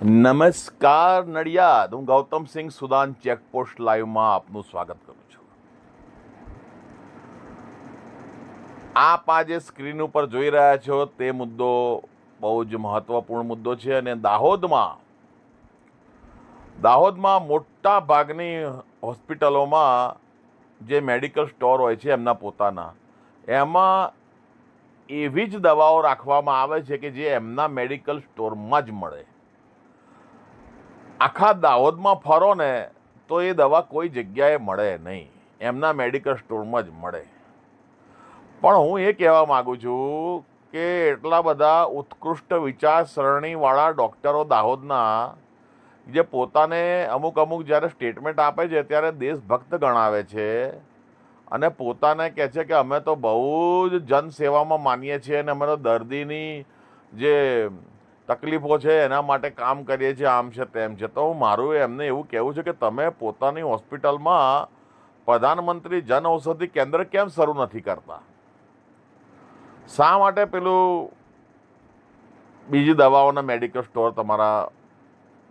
નમસ્કાર નડિયાદ, હું Gautamsinh Sudan checkpost લાઈવમાં આપનું સ્વાગત કરું છું. આપ આજે સ્ક્રીન ઉપર જોઈ રહ્યા છો તે મુદ્દો બહુ જ મહત્વપૂર્ણ મુદ્દો છે અને દાહોદમાં મોટા ભાગની હોસ્પિટલોમાં જે મેડિકલ સ્ટોર હોય છે એમના પોતાના, એમાં એવી જ દવાઓ રાખવામાં આવે છે કે જે એમના મેડિકલ સ્ટોરમાં જ મળે. આખા દાહોદમાં ફરો ને તો એ દવા કોઈ જગ્યાએ મળે નહીં, એમના મેડિકલ સ્ટોરમાં જ મળે. પણ હું એ કહેવા માગું છું કે એટલા બધા ઉત્કૃષ્ટ વિચારસરણીવાળા ડૉક્ટરો દાહોદના, જે પોતાને અમુક જ્યારે સ્ટેટમેન્ટ આપે છે ત્યારે દેશભક્ત ગણાવે છે અને પોતાને કહે છે કે અમે તો બહુ જ જનસેવામાં માનીએ છીએ અને અમે તો દર્દીની જે તકલીફો છે એના માટે કામ કરીએ છીએ, આમ છે તેમ છે. તો મારું એમને એવું કહેવું છે કે તમે પોતાની હોસ્પિટલમાં પ્રધાનમંત્રી જન ઔષધિ કેન્દ્ર કેમ શરૂ નથી કરતા? શા માટે પેલું બીજી દવાઓના મેડિકલ સ્ટોર તમારા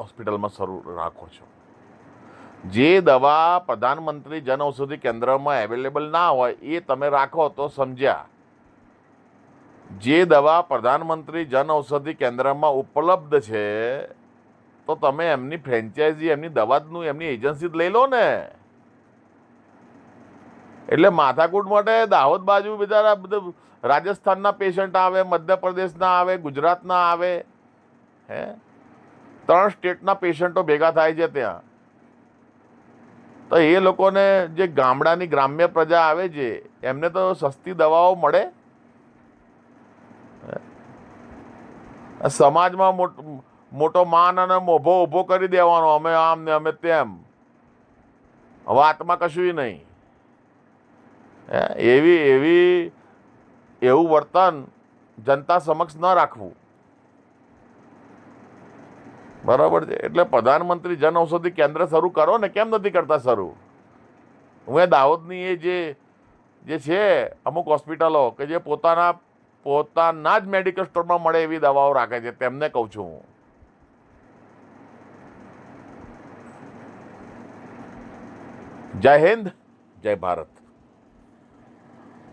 હોસ્પિટલમાં શરૂ રાખો છો? જે દવા પ્રધાનમંત્રી જન ઔષધિ કેન્દ્રમાં અવેલેબલ ના હોય એ તમે રાખો તો સમજ્યા. જે દવા પ્રધાનમંત્રી જન ઔષધિ કેન્દ્રમાં ઉપલબ્ધ છે તો તમે એમની ફ્રેન્ચાઇઝી, એમની દવાનું, એમની એજન્સી જ લઈ લો ને. એટલે માથાકૂટ માટે દાહોદ બાજુ બધા રાજસ્થાનના પેશન્ટ આવે, મધ્યપ્રદેશના આવે, ગુજરાતના આવે, 3 સ્ટેટના પેશન્ટો ભેગા થાય છે ત્યાં. તો એ લોકોને, જે ગામડાની ગ્રામ્ય પ્રજા આવે છે, એમને તો સસ્તી દવાઓ મળે. સમાજમાં મોટો માન અને મોભો ઊભો કરી દેવાનો, અમે આમ ને અમે તેમ, વાતમાં કશું નહીં. એવું વર્તન જનતા સમક્ષ ન રાખવું, બરાબર છે? એટલે પ્રધાનમંત્રી જન ઔષધિ કેન્દ્ર શરૂ કરો ને. કેમ નથી કરતા શરૂ? હું એ દાહોદની એ જે છે અમુક હોસ્પિટલો કે જે પોતાના જ મેડિકલ સ્ટોરમાં મળે એવી દવાઓ રાખે છે, તેમને કહું છું હું. જય હિન્દ, જય ભારત.